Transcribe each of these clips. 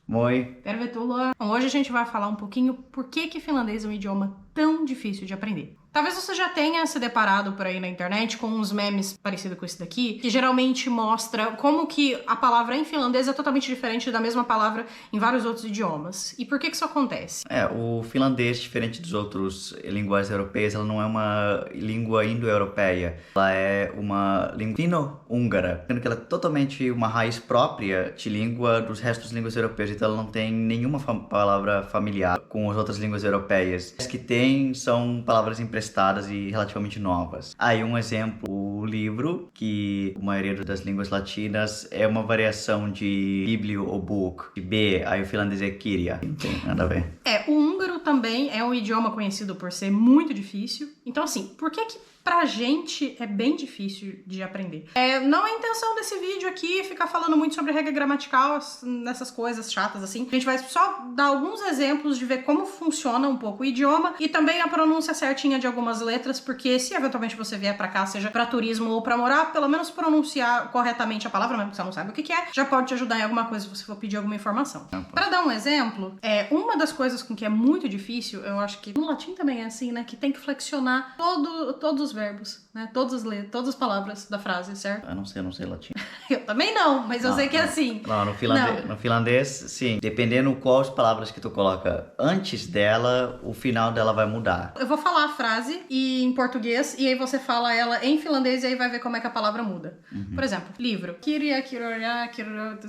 Moi. Tervetuloa! Bom, hoje a gente vai falar um pouquinho por que finlandês é um idioma tão difícil de aprender. Talvez você já tenha se deparado por aí na internet com uns memes parecidos com esse daqui, que geralmente mostra como que a palavra em finlandês é totalmente diferente da mesma palavra em vários outros idiomas. E por que isso acontece? O finlandês, diferente dos outros línguas europeias, ela não é uma língua indo-europeia. Ela é uma língua fino-húngara, sendo que ela é totalmente uma raiz própria de língua dos restos das línguas europeias. Então ela não tem nenhuma palavra familiar com as outras línguas europeias. As que tem são palavras emprestadas e relativamente novas. Aí um exemplo, o livro, que a maioria das línguas latinas é uma variação de biblio ou book, de B, aí o finlandês é kirja, não tem nada a ver. O húngaro também é um idioma conhecido por ser muito difícil. Então assim, por que pra gente é bem difícil de aprender? Não é a intenção desse vídeo aqui ficar falando muito sobre regra gramatical, nessas coisas chatas assim. A gente vai só dar alguns exemplos de ver como funciona um pouco o idioma e também a pronúncia certinha de algumas letras, porque se eventualmente você vier pra cá, seja pra turismo ou pra morar, pelo menos pronunciar corretamente a palavra, mesmo que você não saiba o que é, já pode te ajudar em alguma coisa se você for pedir alguma informação. Pra dar um exemplo, uma das coisas com que é muito difícil, eu acho que no latim também é assim, né, que tem que flexionar todos os verbos, né, todas as palavras da frase, certo? Eu não sei latim. Eu também não, mas eu sei que é assim. Não, no finlandês, sim. Dependendo quais palavras que tu coloca antes dela, o final dela vai mudar. Eu vou falar a frase em português e aí você fala ela em finlandês e aí vai ver como é que a palavra muda. Por exemplo, livro. Kirja, kirja,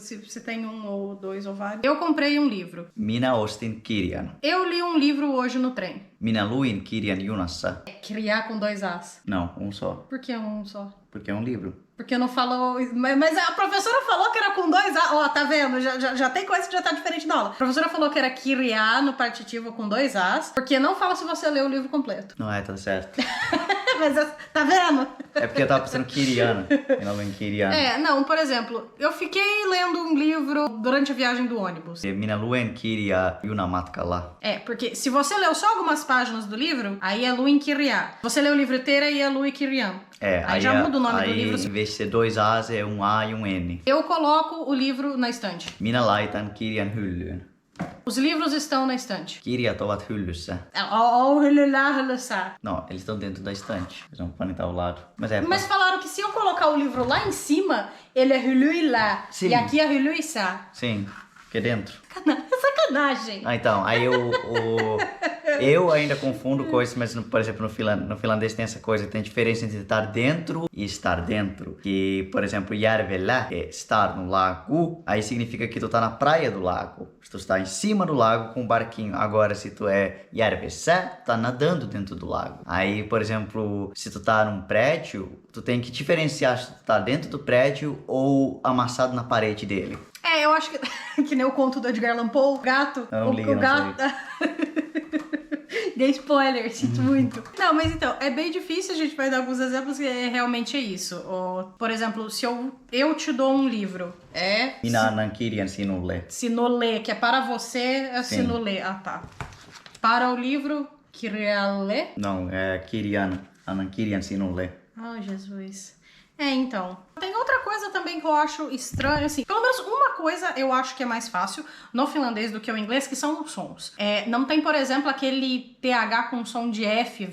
se tem um ou dois ou vários. Eu comprei um livro. Minä ostin kirjan. Eu li um livro hoje no trem. Minä luin kirjan junassa. Criar com dois As. Não, um só. Por que um só? Porque é um livro. Porque não falou... Mas a professora falou que era com dois A. Ó, tá vendo? Já tem coisa que já tá diferente da aula. A professora falou que era kirja no partitivo com dois As, porque não fala se você leu o livro completo. Não é, tá certo. Mas tá vendo? É porque eu tava pensando Kiriana. Minä luin kirjan. Não, por exemplo, eu fiquei lendo um livro durante a viagem do ônibus. Minä luen kirjaa junamatkalla. Porque se você leu só algumas páginas do livro, aí é luin kirja. Você leu o livro inteiro, aí é lui kirjan. Aí já muda o nome do livro. Em vez de ser dois A's, é um A e um N. Eu coloco o livro na estante. Minä laitan kirjan hyllyyn. Os livros estão na estante. Kirjat ovat hyllyssä. Não, eles estão dentro da estante. Eles não podem estar ao lado. Mas falaram que se eu colocar o livro lá em cima, ele é hyllyllä. Sim. E aqui é hyllyssä. Sim, porque é dentro. Sacanagem. Então, aí eu ainda confundo coisas, mas, por exemplo, no finlandês tem essa coisa, tem diferença entre estar dentro e estar dentro. Que, por exemplo, järvellä é estar no lago, aí significa que tu tá na praia do lago. Se tu está em cima do lago com um barquinho. Agora, se tu é järvessä, tu tá nadando dentro do lago. Aí, por exemplo, se tu tá num prédio, tu tem que diferenciar se tu tá dentro do prédio ou amassado na parede dele. Eu acho que nem o conto do Edgar Allan Poe, o gato. Eu não li, não gato. Dei spoiler, sinto muito. Não, mas então, é bem difícil, a gente vai dar alguns exemplos que realmente é isso. Por exemplo, se eu te dou um livro, Minä annan kirjan sinulle. Sinulle, que é para você, é Sim. sinulle. Ah, tá. Para o livro, kirjalle. Não, é kirjan. Annan kirjan sinulle. Ai, Jesus. Então. Tem outra coisa também que eu acho estranho, assim, pelo menos uma coisa eu acho que é mais fácil no finlandês do que o inglês, que são os sons. Não tem, por exemplo, aquele TH com som de F,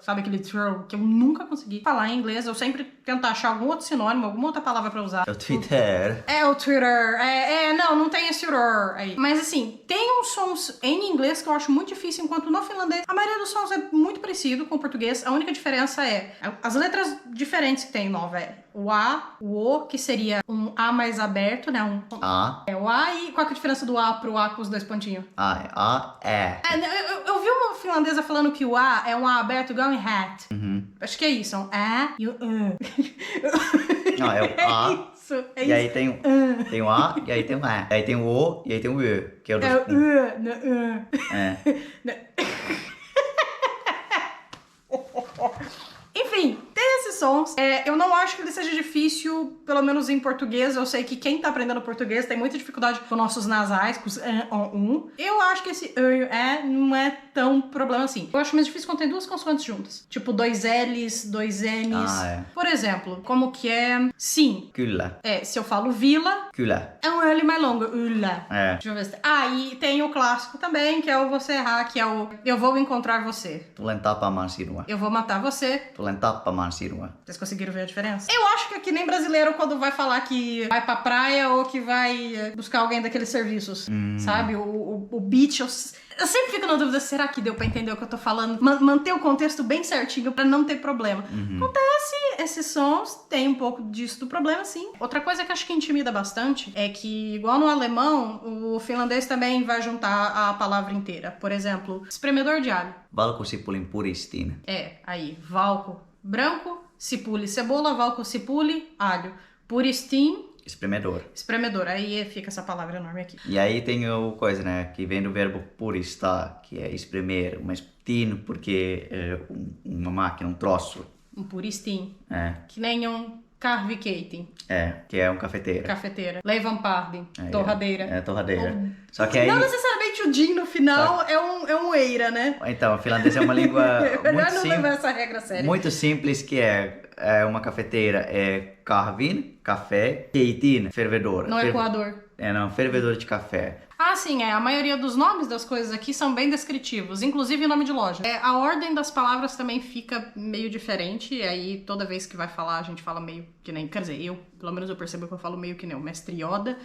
sabe aquele throw, que eu nunca consegui falar em inglês, eu sempre tento achar algum outro sinônimo, alguma outra palavra pra usar. É o Twitter. O Twitter, não tem esse roar aí. Mas assim, tem uns sons em inglês que eu acho muito difícil, enquanto no finlandês a maioria dos sons é muito parecido com o português, a única diferença é as letras diferentes que tem nova, o A, o O, que seria um A mais aberto, né? A. O A, e qual que é a diferença do A pro A com os dois pontinhos? A, é. Eu vi uma finlandesa falando que o A é um A aberto igual em hat. Acho que é isso, um A e o Não, é o A. Isso, E isso. aí tem o A, e aí tem o E. Aí tem o O, e aí tem o Ö, que é o dos... Enfim, tem esses sons. Eu não acho que ele seja difícil, pelo menos em português. Eu sei que quem tá aprendendo português tem muita dificuldade com nossos nasais, com os Eu acho que esse não é tão problema assim. Eu acho mais difícil quando tem duas consoantes juntas. Tipo, dois L's, dois N's. Por exemplo, como que é sim. Kyllä. Se eu falo vila, Kyllä. É um L mais longo. Ula. É. Deixa eu ver se... e tem o clássico também, que é o você errar, que é o eu vou encontrar você. Tulen tapaamaan sinua. Eu vou matar você. Tulen tappamaan sinua. Vocês conseguiram ver a diferença? Eu acho que é que nem brasileiro quando vai falar que vai pra praia ou que vai buscar alguém daqueles serviços, sabe? O beach, eu sempre fico na dúvida, será que deu pra entender o que eu tô falando? Manter o contexto bem certinho pra não ter problema. Acontece, esses sons tem um pouco disso do problema, sim. Outra coisa que acho que intimida bastante é que, igual no alemão, o finlandês também vai juntar a palavra inteira. Por exemplo, espremedor de alho. Valkosipulin puristin. Aí, valco, branco, sipuli, cebola, valco, sipuli, alho. Puristin, Espremedor. Aí fica essa palavra enorme aqui. E aí tem o coisa, né? Que vem do verbo puristar, que é espremer. Mas tin, porque é uma máquina, um troço. Um puristin. É. Que nem um carvikating. Que é um cafeteira. Cafeteira. Levanparden. Torradeira. É, torradeira. Só que aí... Não necessariamente o din no final é um eira, né? Então, o finlandês é uma língua Melhor não levar essa regra a sério. muito simples, que é uma cafeteira, é kahvin, café, keitin, fervedor. Não é coador. Não, fervedor de café. Sim, a maioria dos nomes das coisas aqui são bem descritivos, inclusive nome de loja. A ordem das palavras também fica meio diferente, e aí toda vez que vai falar, a gente fala meio que nem, quer dizer, pelo menos eu percebo que eu falo meio que nem o mestre Yoda.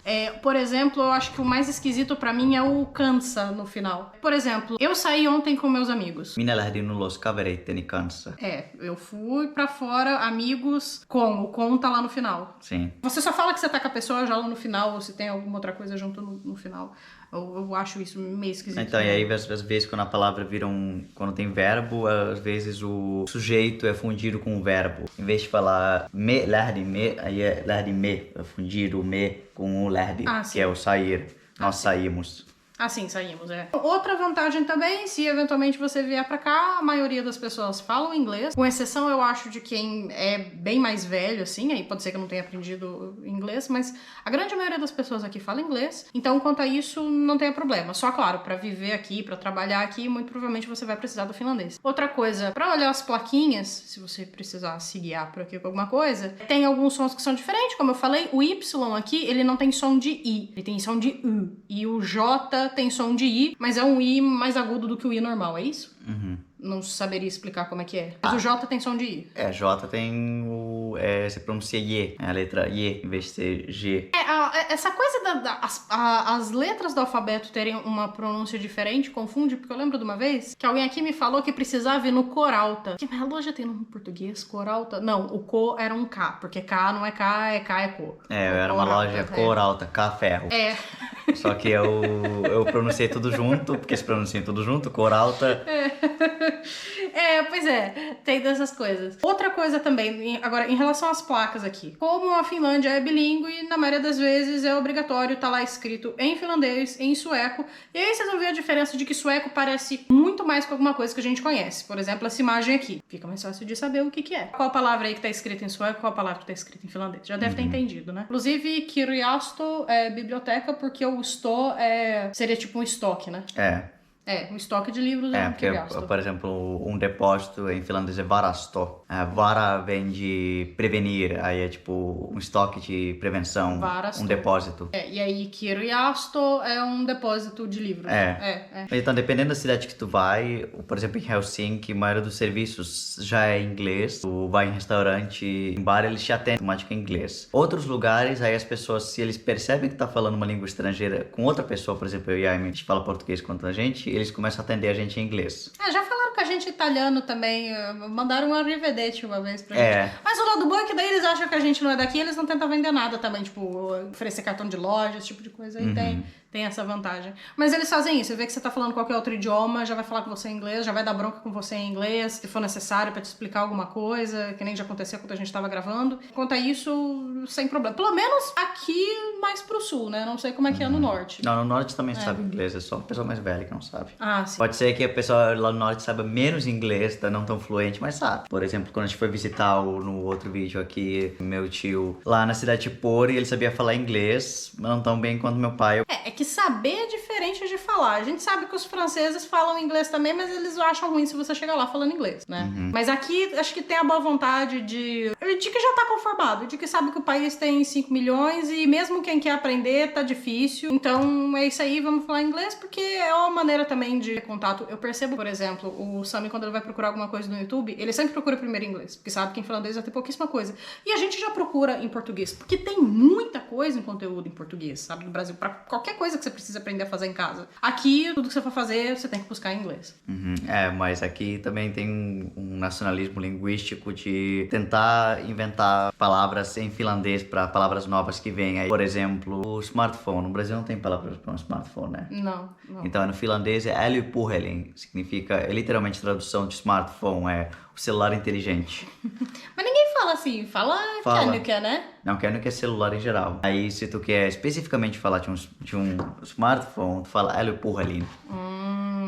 Por exemplo, eu acho que o mais esquisito pra mim é o cansa no final. Por exemplo, eu saí ontem com meus amigos. Minä lähdin ulos kavereitteni kanssa. Eu fui pra fora, amigos, o com tá lá no final. Sim. Você só fala que você tá com a pessoa já lá no final, ou se tem alguma outra coisa junto no final. Eu acho isso meio esquisito. Então, e aí às vezes quando a palavra vira quando tem verbo, às vezes o sujeito é fundido com o verbo. Em vez de falar me, lähdin me, aí é lähdin me, é fundido o me com o lähdin, que é o sair. Nós saímos. Sim, saímos, Outra vantagem também, se eventualmente você vier pra cá, a maioria das pessoas falam inglês, com exceção, eu acho, de quem é bem mais velho, assim, aí pode ser que eu não tenha aprendido inglês, mas a grande maioria das pessoas aqui fala inglês, então quanto a isso, não tem problema. Só, claro, pra viver aqui, pra trabalhar aqui, muito provavelmente você vai precisar do finlandês. Outra coisa, pra olhar as plaquinhas, se você precisar se guiar por aqui com alguma coisa, tem alguns sons que são diferentes, como eu falei, o Y aqui, ele não tem som de I, ele tem som de U, e o J tem som de I, mas é um I mais agudo do que o I normal, é isso? Não saberia explicar como é que é. Mas o J tem som de I. J tem você pronuncia Y, a letra Y em vez de ser G. Essa coisa as letras do alfabeto terem uma pronúncia diferente confunde, porque eu lembro de uma vez que alguém aqui me falou que precisava ir no cor alta. Que a loja tem no português, cor alta? Não, o co era um K, porque K não é K, é K é co. Era uma loja cor alta, K ferro. Só que eu pronunciei tudo junto, porque se pronuncia tudo junto, cor alta. Pois tem dessas coisas. Outra coisa também, agora, em relação às placas aqui. Como a Finlândia é bilíngue, na maioria das vezes é obrigatório estar lá escrito em finlandês, em sueco. E aí vocês vão ver a diferença de que sueco parece muito mais com alguma coisa que a gente conhece. Por exemplo, essa imagem aqui. Fica mais fácil de saber o que é. Qual palavra aí que tá escrita em sueco, qual palavra que tá escrita em finlandês. Já deve ter entendido, né? Inclusive, kirjasto é biblioteca, porque o sto seria tipo um estoque, né? Um estoque de livros porque, por exemplo, um depósito em finlandês é varasto. Vara vem de prevenir, aí é tipo um estoque de prevenção, Varasto. Um depósito. E aí kirjasto é um depósito de livros. Então, dependendo da cidade que tu vai, por exemplo, em Helsinki, a maioria dos serviços já é em inglês. Tu vai em restaurante, em bar, eles te atendem automático em inglês. Outros lugares, aí as pessoas, se eles percebem que tá falando uma língua estrangeira com outra pessoa, por exemplo, eu e a Amy, a gente fala português com a gente, eles começam a atender a gente em inglês. Já falaram com a gente italiano também, mandaram um arrivederci uma vez pra gente. Mas o lado bom é que daí eles acham que a gente não é daqui, eles não tentam vender nada também, tipo, oferecer cartão de loja, esse tipo de coisa, aí tem essa vantagem. Mas eles fazem isso, você vê que você tá falando qualquer outro idioma, já vai falar com você em inglês, já vai dar bronca com você em inglês, se for necessário pra te explicar alguma coisa, que nem já aconteceu quando a gente tava gravando. Quanto a isso, sem problema. Pelo menos aqui mais pro sul, né? Não sei como é que é no norte. Não, no norte também sabe inglês, é só a pessoa mais velha que não sabe. Sim. Pode ser que a pessoa lá no norte saiba menos inglês, tá não tão fluente, mas sabe. Por exemplo, quando a gente foi visitar no outro vídeo aqui, meu tio lá na cidade de Pori, ele sabia falar inglês, mas não tão bem quanto meu pai. É que saber é diferente de falar. A gente sabe que os franceses falam inglês também, mas eles acham ruim se você chegar lá falando inglês, né? Mas aqui, acho que tem a boa vontade de que já tá conformado, de que sabe que o país tem 5 milhões e mesmo quem quer aprender tá difícil. Então é isso aí, vamos falar inglês, porque é uma maneira também de contato. Eu percebo, por exemplo, o Sami, quando ele vai procurar alguma coisa no YouTube, ele sempre procura primeiro em inglês, porque sabe que em finlandês vai ter pouquíssima coisa. E a gente já procura em português, porque tem muita coisa em conteúdo em português, sabe, no Brasil, pra qualquer coisa que você precisa aprender a fazer em casa. Aqui, tudo que você for fazer, você tem que buscar em inglês. Mas aqui também tem um nacionalismo linguístico de tentar inventar palavras em finlandês para palavras novas que vêm aí. Por exemplo, o smartphone. No Brasil não tem palavras para um smartphone, né? Não. Então, no finlandês é älypuhelin, significa, é literalmente tradução de smartphone, é o celular inteligente. Mas ninguém fala assim, fala kännykä, né? Não, kännykä é celular em geral. Aí, se tu quer especificamente falar de um smartphone, tu fala älypuhelin.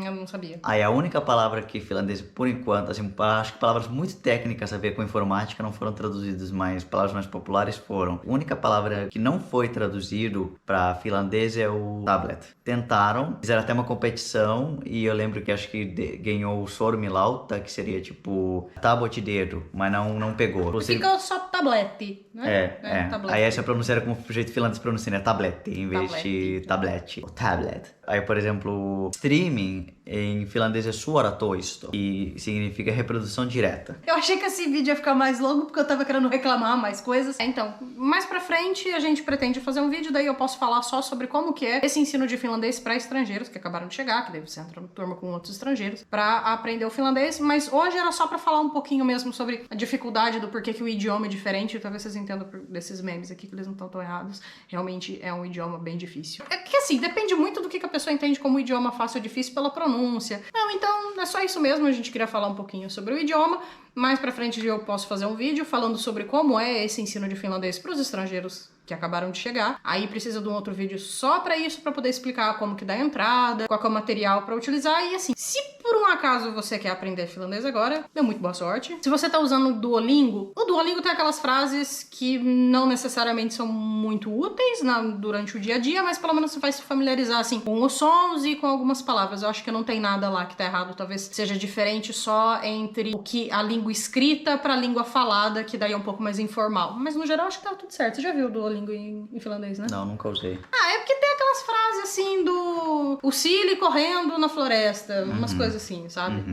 Eu não sabia. Aí a única palavra que finlandês, por enquanto, assim, acho que palavras muito técnicas a ver com informática não foram traduzidas, mas palavras mais populares foram. A única palavra que não foi traduzido para finlandês é o tablet. Tentaram, fizeram até uma competição e eu lembro que acho que ganhou o Sormilauta, que seria tipo tábua de dedo, mas não pegou. Fica só tablete, né? Tablete. Aí essa pronúncia era como o jeito finlandês pronuncia, né? Tablete, em vez de tablete. O tablet. Aí, por exemplo, streaming em finlandês é suoratoisto, e significa reprodução direta. Eu achei que esse vídeo ia ficar mais longo porque eu tava querendo reclamar mais coisas. Então, mais pra frente a gente pretende fazer um vídeo, daí eu posso falar só sobre como que é esse ensino de finlandês pra estrangeiros que acabaram de chegar, que daí você entra na turma com outros estrangeiros, pra aprender o finlandês, mas hoje era só pra falar um pouquinho mesmo sobre a dificuldade do porquê que o idioma é diferente, talvez vocês entendam desses memes aqui que eles não estão tão errados. Realmente é um idioma bem difícil. É que assim, depende muito do que a pessoa entende como idioma fácil ou difícil pela pronúncia. Não, então é só isso mesmo, a gente queria falar um pouquinho sobre o idioma. Mais pra frente eu posso fazer um vídeo falando sobre como é esse ensino de finlandês para os estrangeiros que acabaram de chegar. Aí precisa de um outro vídeo só pra isso, pra poder explicar como que dá a entrada, qual que é o material pra utilizar. E assim, se por um acaso você quer aprender finlandês agora, dê muito boa sorte. Se você tá usando o Duolingo tem aquelas frases que não necessariamente são muito úteis durante o dia a dia, mas pelo menos você vai se familiarizar assim com os sons e com algumas palavras. Eu acho que não tem nada lá que tá errado, talvez seja diferente só entre o que a língua escrita pra língua falada, que daí é um pouco mais informal. Mas no geral acho que tá tudo certo. Você já viu o Duolingo em finlandês, né? Não, nunca usei. É porque tem aquelas frases assim do o Cili correndo na floresta, umas coisas assim, sabe?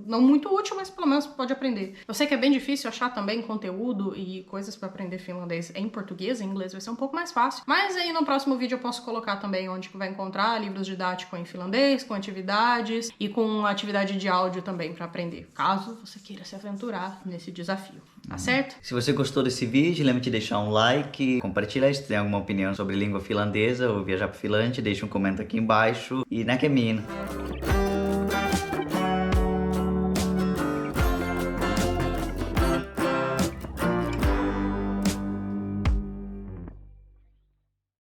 Não muito útil, mas pelo menos pode aprender. Eu sei que é bem difícil achar também conteúdo e coisas pra aprender finlandês em português, em inglês vai ser um pouco mais fácil. Mas aí no próximo vídeo eu posso colocar também onde que vai encontrar livros didáticos em finlandês, com atividades e com atividade de áudio também pra aprender, caso você queira se aventurar nesse desafio. Tá certo? Se você gostou desse vídeo, lembre de deixar um like, compartilhar se tem alguma opinião sobre língua finlandesa ou viajar para Finlândia, deixe um comentário aqui embaixo e näkemiin!